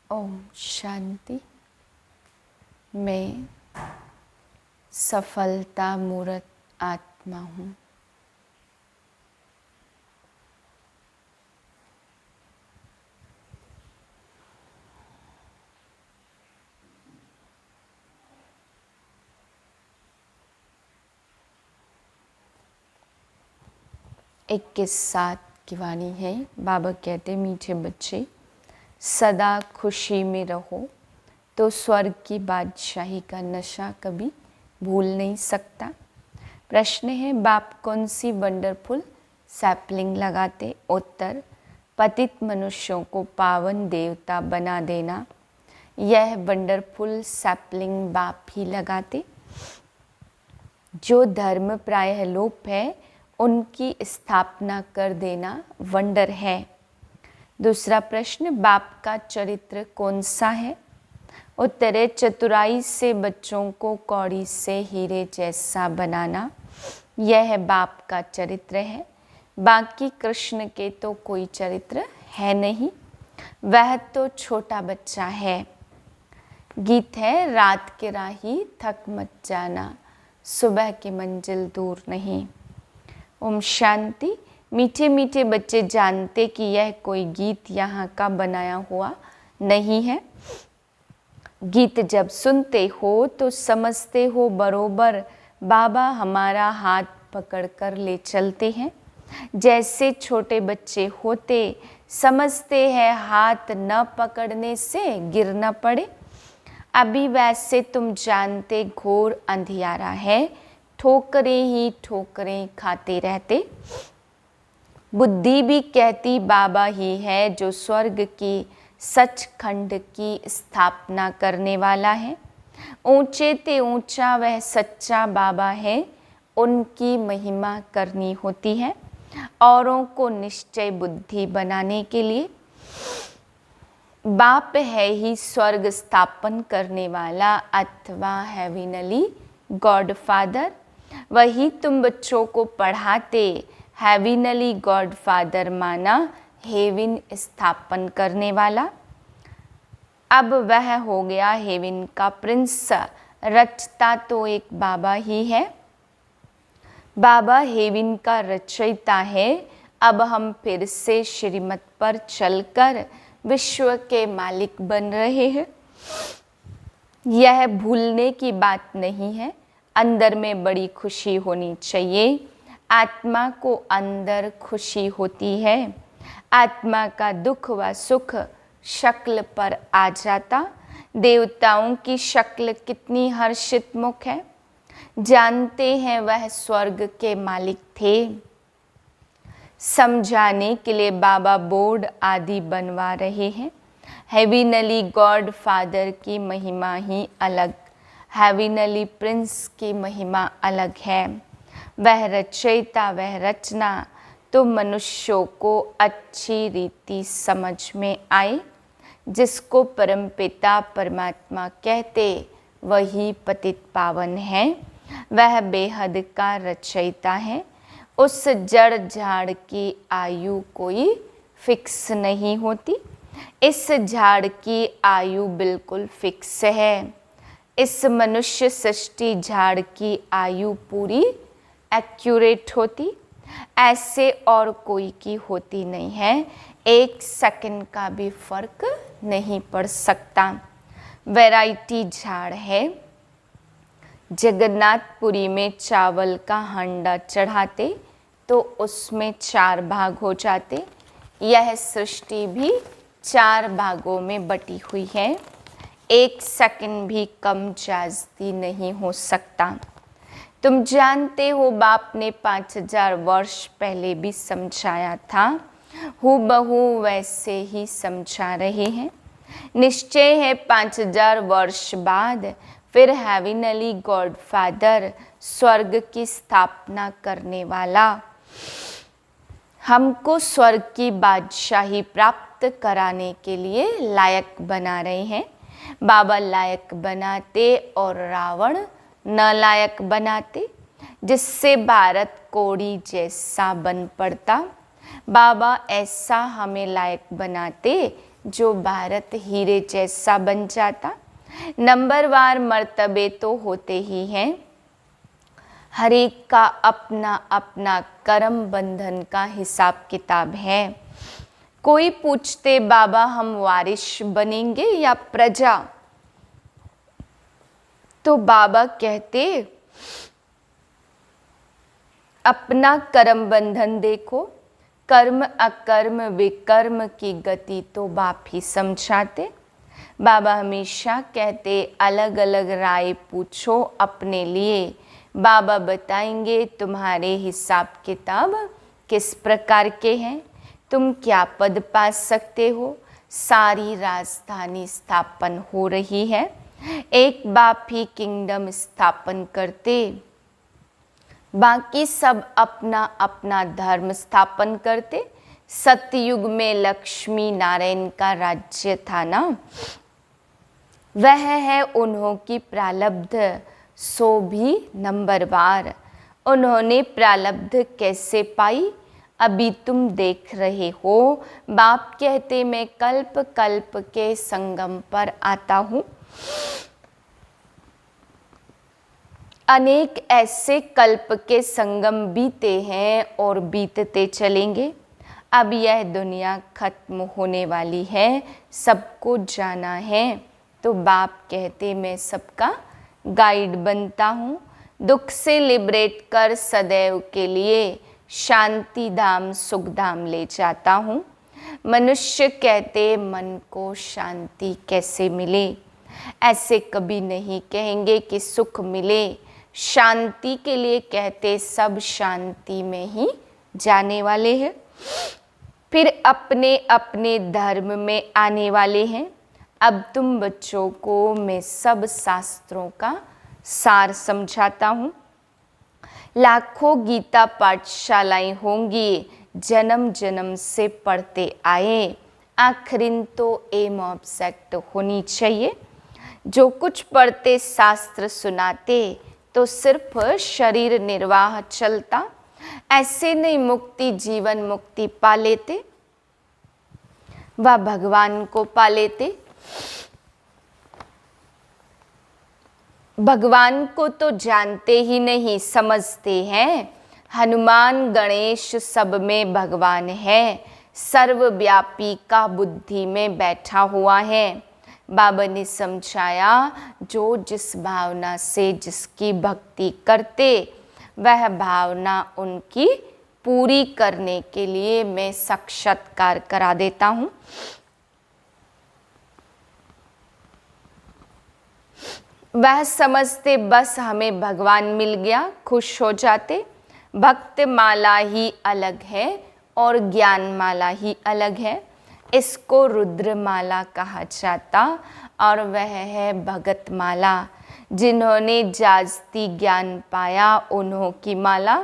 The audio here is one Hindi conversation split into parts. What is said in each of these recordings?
ओम शांति। मैं सफलता मूर्त आत्मा हूँ। इक्कीस सात की वाणी है। बाबा कहते, मीठे बच्चे सदा खुशी में रहो तो स्वर्ग की बादशाही का नशा कभी भूल नहीं सकता। प्रश्न है, बाप कौन सी वंडरफुल सैपलिंग लगाते? उत्तर, पतित मनुष्यों को पावन देवता बना देना। यह वंडरफुल सैपलिंग बाप ही लगाते। जो धर्म प्रायः लोप है उनकी स्थापना कर देना वंडर है। दूसरा प्रश्न, बाप का चरित्र कौन सा है? उत्तर है, चतुराई से बच्चों को कौड़ी से हीरे जैसा बनाना। यह बाप का चरित्र है। बाकी कृष्ण के तो कोई चरित्र है नहीं, वह तो छोटा बच्चा है। गीत है, रात के राही थक मत जाना, सुबह की मंजिल दूर नहीं। ओम शांति। मीठे मीठे बच्चे जानते कि यह कोई गीत यहाँ का बनाया हुआ नहीं है। गीत जब सुनते हो तो समझते हो बरोबर बाबा हमारा हाथ पकड़कर ले चलते हैं। जैसे छोटे बच्चे होते समझते हैं हाथ न पकड़ने से गिर न पड़े। अभी वैसे तुम जानते घोर अंधियारा है, ठोकरें ही ठोकरें खाते रहते। बुद्धि भी कहती बाबा ही है जो स्वर्ग की सचखंड की स्थापना करने वाला है। ऊंचे ते ऊंचा वह सच्चा बाबा है, उनकी महिमा करनी होती है औरों को निश्चय बुद्धि बनाने के लिए। बाप है ही स्वर्ग स्थापन करने वाला अथवा हेविनली गॉड फादर। वही तुम बच्चों को पढ़ाते हेविनली गॉड फादर माना हेविन स्थापन करने वाला। अब वह हो गया हेविन का प्रिंस, रचता तो एक बाबा ही है। बाबा हेविन का रचयिता है। अब हम फिर से श्रीमत पर चलकर विश्व के मालिक बन रहे हैं। यह भूलने की बात नहीं है। अंदर में बड़ी खुशी होनी चाहिए। आत्मा को अंदर खुशी होती है। आत्मा का दुख व सुख शक्ल पर आ जाता। देवताओं की शक्ल कितनी हर्षित मुख है। जानते हैं वह स्वर्ग के मालिक थे। समझाने के लिए बाबा बोर्ड आदि बनवा रहे हैं। हेविनली गॉड फादर की महिमा ही अलग, हेविनली प्रिंस की महिमा अलग है। वह रचयिता, वह रचना तो मनुष्यों को अच्छी रीति समझ में आए। जिसको परमपिता परमात्मा कहते वही पतित पावन है। वह बेहद का रचयिता है। उस जड़ झाड़ की आयु कोई फिक्स नहीं होती। इस झाड़ की आयु बिल्कुल फिक्स है। इस मनुष्य सृष्टि झाड़ की आयु पूरी एक्यूरेट होती, ऐसे और कोई की होती नहीं है। एक सेकंड का भी फर्क नहीं पड़ सकता। वैरायटी झाड़ है। जगन्नाथपुरी में चावल का हांडा चढ़ाते तो उसमें 4 भाग हो जाते। यह सृष्टि भी 4 भागों में बटी हुई है। एक सेकंड भी कम ज्यादती नहीं हो सकता। तुम जानते हो बाप ने 5000 वर्ष पहले भी समझाया था, हूबहू वैसे ही समझा रहे हैं। निश्चय है 5000 वर्ष बाद फिर हेविनली गॉड फादर स्वर्ग की स्थापना करने वाला हमको स्वर्ग की बादशाही प्राप्त कराने के लिए लायक बना रहे हैं। बाबा लायक बनाते और रावण नालायक बनाते, जिससे भारत कोड़ी जैसा बन पड़ता। बाबा ऐसा हमें लायक बनाते जो भारत हीरे जैसा बन जाता। नंबरवार मर्तबे तो होते ही हैं, हर एक का अपना अपना कर्म बंधन का हिसाब किताब है। कोई पूछते बाबा हम वारिश बनेंगे या प्रजा, तो बाबा कहते अपना कर्म बंधन देखो, कर्म अकर्म विकर्म की गति तो बाप ही समझाते। बाबा हमेशा कहते अलग अलग राय पूछो अपने लिए, बाबा बताएंगे तुम्हारे हिसाब किताब किस प्रकार के हैं, तुम क्या पद पा सकते हो। सारी राजधानी स्थापन हो रही है, एक बाप ही किंगडम स्थापन करते, बाकी सब अपना अपना धर्म स्थापन करते। सतयुग में लक्ष्मी नारायण का राज्य था ना, वह है उन्हों की प्रारब्ध, सो भी नंबरवार। उन्होंने प्रारब्ध कैसे पाई अभी तुम देख रहे हो। बाप कहते मैं कल्प कल्प के संगम पर आता हूँ, अनेक ऐसे कल्प के संगम बीते हैं और बीतते चलेंगे। अब यह दुनिया खत्म होने वाली है, सबको जाना है। तो बाप कहते मैं सबका गाइड बनता हूँ, दुख से लिबरेट कर सदैव के लिए शांति धाम सुख धाम ले जाता हूँ। मनुष्य कहते मन को शांति कैसे मिले, ऐसे कभी नहीं कहेंगे कि सुख मिले। शांति के लिए कहते सब शांति में ही जाने वाले हैं, फिर अपने अपने धर्म में आने वाले हैं। अब तुम बच्चों को मैं सब शास्त्रों का सार समझाता हूँ। लाखों गीता पाठशालाएं होंगी, जन्म जन्म से पढ़ते आए, आखिरिन तो एम ऑब्जेक्ट होनी चाहिए। जो कुछ पढ़ते शास्त्र सुनाते तो सिर्फ शरीर निर्वाह चलता, ऐसे नहीं मुक्ति जीवन मुक्ति पा लेते, वह भगवान को पा लेते। भगवान को तो जानते ही नहीं, समझते हैं। हनुमान गणेश सब में भगवान है, सर्वव्यापी का बुद्धि में बैठा हुआ है। बाबा ने समझाया जो जिस भावना से जिसकी भक्ति करते, वह भावना उनकी पूरी करने के लिए मैं साक्षात्कार करा देता हूँ। वह समझते बस हमें भगवान मिल गया, खुश हो जाते। भक्त माला ही अलग है और ज्ञान माला ही अलग है, इसको रुद्र माला कहा जाता, और वह है भगत माला। जिन्होंने जाजती ज्ञान पाया उन्हों की माला,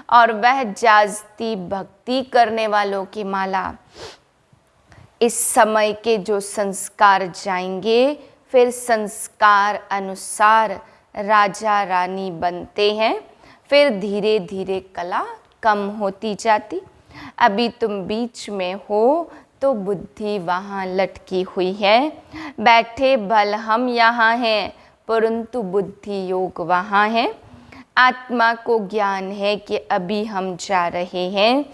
और वह जाजती भक्ति करने वालों की माला। इस समय के जो संस्कार जाएंगे, फिर संस्कार अनुसार राजा रानी बनते हैं, फिर धीरे धीरे कला कम होती जाती। अभी तुम बीच में हो तो बुद्धि वहाँ लटकी हुई है, बैठे भल हम यहाँ हैं, परंतु बुद्धि योग वहाँ है। आत्मा को ज्ञान है कि अभी हम जा रहे हैं,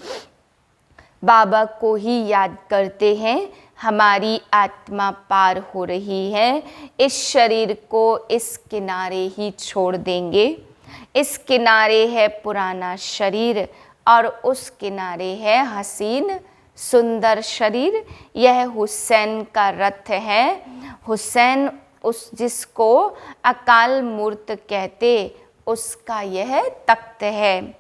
बाबा को ही याद करते हैं, हमारी आत्मा पार हो रही है। इस शरीर को इस किनारे ही छोड़ देंगे। इस किनारे है पुराना शरीर और उस किनारे है हसीन सुंदर शरीर। यह हुसैन का रथ है। हुसैन उस जिसको अकाल मूर्त कहते, उसका यह तख्त है।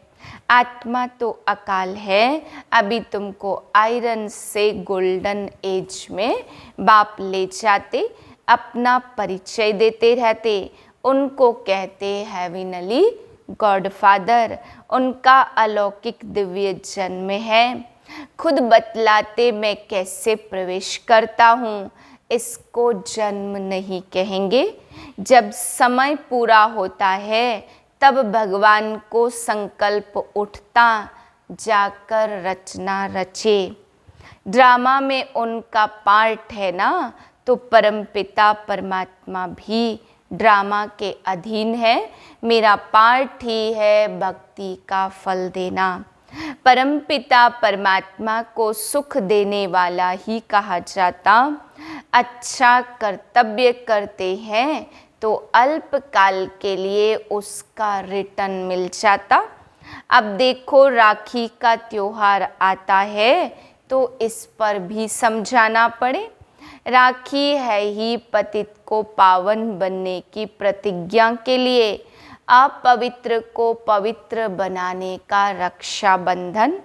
आत्मा तो अकाल है। अभी तुमको आयरन से गोल्डन एज में बाप ले जाते, अपना परिचय देते रहते। उनको कहते हेविनली गॉडफादर, उनका अलौकिक दिव्य जन्म है। खुद बतलाते मैं कैसे प्रवेश करता हूँ, इसको जन्म नहीं कहेंगे। जब समय पूरा होता है तब भगवान को संकल्प उठता, जाकर रचना रचे। ड्रामा में उनका पार्ट है ना, तो परमपिता परमात्मा भी ड्रामा के अधीन है। मेरा पार्ट ही है भक्ति का फल देना। परमपिता परमात्मा को सुख देने वाला ही कहा जाता। अच्छा कर्तव्य करते हैं तो अल्पकाल के लिए उसका रिटर्न मिल जाता। अब देखो, राखी का त्योहार आता है तो इस पर भी समझाना पड़े। राखी है ही पतित को पावन बनने की प्रतिज्ञा के लिए, अपवित्र को पवित्र बनाने का रक्षा बंधन।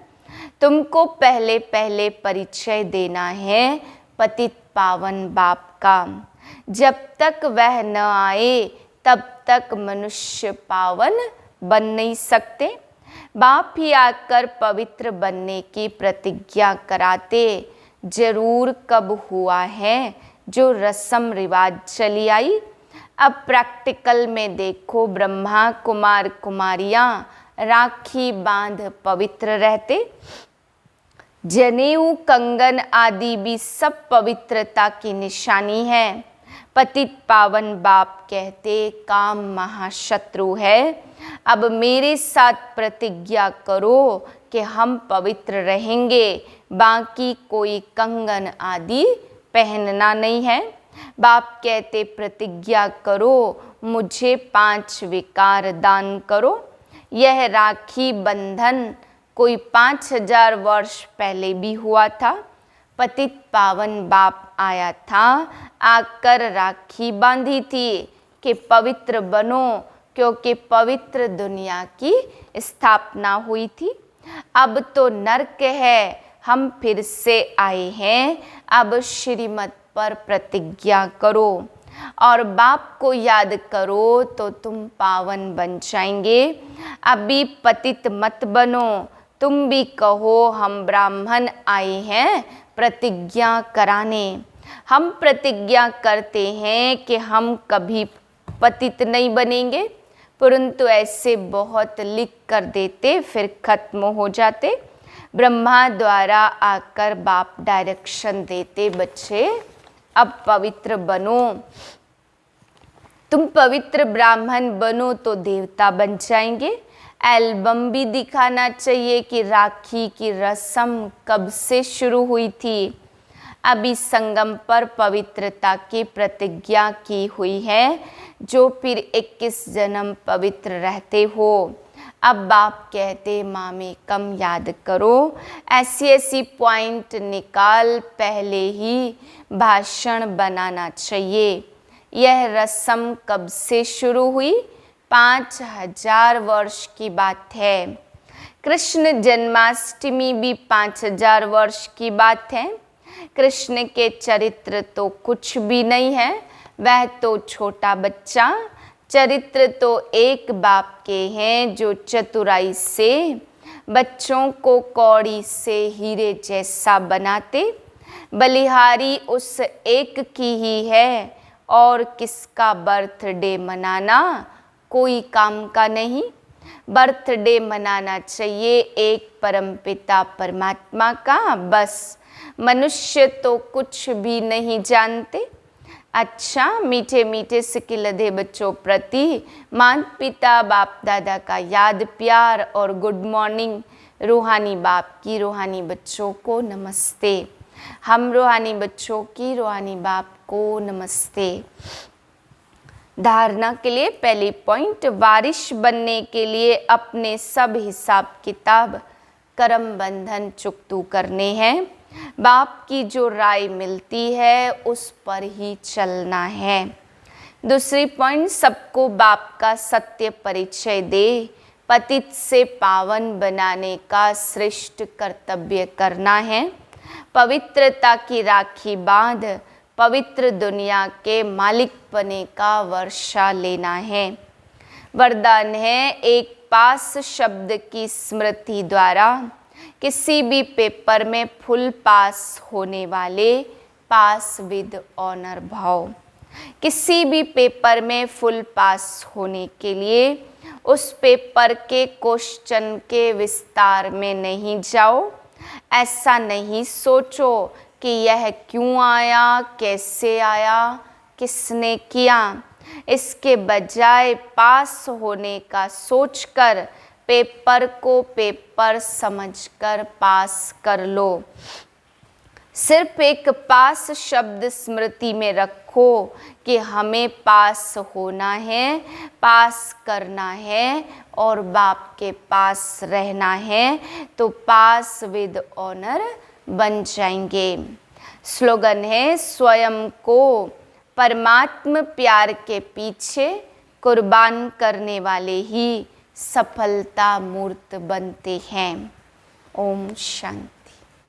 तुमको पहले पहले परिचय देना है पतित पावन बाप का। जब तक वह न आए तब तक मनुष्य पावन बन नहीं सकते। बाप ही आकर पवित्र बनने की प्रतिज्ञा कराते। जरूर कब हुआ है जो रस्म रिवाज चली आई। अब प्रैक्टिकल में देखो, ब्रह्मा कुमार कुमारियां राखी बांध पवित्र रहते। जनेऊ कंगन आदि भी सब पवित्रता की निशानी है। पतित पावन बाप कहते काम महाशत्रु है। अब मेरे साथ प्रतिज्ञा करो कि हम पवित्र रहेंगे, बाकी कोई कंगन आदि पहनना नहीं है। बाप कहते प्रतिज्ञा करो, मुझे 5 विकार दान करो। यह राखी बंधन कोई 5000 वर्ष पहले भी हुआ था। पतित पावन बाप आया था, आकर राखी बांधी थी कि पवित्र बनो, क्योंकि पवित्र दुनिया की स्थापना हुई थी। अब तो नरक है, हम फिर से आए हैं। अब श्रीमत पर प्रतिज्ञा करो और बाप को याद करो तो तुम पावन बन जाएंगे। अभी पतित मत बनो, तुम भी कहो हम ब्राह्मण आए हैं प्रतिज्ञा कराने। हम प्रतिज्ञा करते हैं कि हम कभी पतित नहीं बनेंगे, परंतु ऐसे बहुत लिख कर देते, फिर खत्म हो जाते। ब्रह्मा द्वारा आकर बाप डायरेक्शन देते, बच्चे अब पवित्र बनो। तुम पवित्र ब्राह्मण बनो तो देवता बन जाएंगे। एल्बम भी दिखाना चाहिए कि राखी की रस्म कब से शुरू हुई थी। अभी संगम पर पवित्रता की प्रतिज्ञा की हुई है, जो फिर 21 जन्म पवित्र रहते हो। अब बाप कहते माँ में कम याद करो, ऐसी ऐसी पॉइंट निकाल, पहले ही भाषण बनाना चाहिए। यह रस्म कब से शुरू हुई? 5000 वर्ष की बात है। कृष्ण जन्माष्टमी भी 5000 वर्ष की बात है। कृष्ण के चरित्र तो कुछ भी नहीं है, वह तो छोटा बच्चा। चरित्र तो एक बाप के हैं जो चतुराई से बच्चों को कौड़ी से हीरे जैसा बनाते। बलिहारी उस एक की ही है और किसका बर्थडे मनाना कोई काम का नहीं। बर्थडे मनाना चाहिए एक परमपिता परमात्मा का, बस। मनुष्य तो कुछ भी नहीं जानते। अच्छा, मीठे मीठे सिकिलधे बच्चों प्रति माता पिता बाप दादा का याद प्यार और गुड मॉर्निंग। रूहानी बाप की रूहानी बच्चों को नमस्ते। हम रूहानी बच्चों की रूहानी बाप को नमस्ते। धारणा के लिए पहली पॉइंट, वारिश बनने के लिए अपने सब हिसाब किताब कर्म बंधन चुकतू करने हैं। बाप की जो राय मिलती है उस पर ही चलना है। दूसरी पॉइंट, सबको बाप का सत्य परिचय दे। पतित से पावन बनाने का श्रेष्ठ कर्तव्य करना है। पवित्रता की राखी बांध पवित्र दुनिया के मालिक बने का वर्षा लेना है। वरदान है, एक पास शब्द की स्मृति द्वारा किसी भी पेपर में फुल पास होने वाले पास विद ऑनर भाव। किसी भी पेपर में फुल पास होने के लिए उस पेपर के क्वेश्चन के विस्तार में नहीं जाओ, ऐसा नहीं सोचो कि यह क्यों आया, कैसे आया, किसने किया। इसके बजाय पास होने का सोचकर पेपर को पेपर समझकर पास कर लो। सिर्फ एक पास शब्द स्मृति में रखो कि हमें पास होना है, पास करना है और बाप के पास रहना है, तो पास विद ऑनर बन जाएंगे। स्लोगन है, स्वयं को परमात्म प्यार के पीछे कुर्बान करने वाले ही सफलता मूर्त बनते हैं। ओम शांति।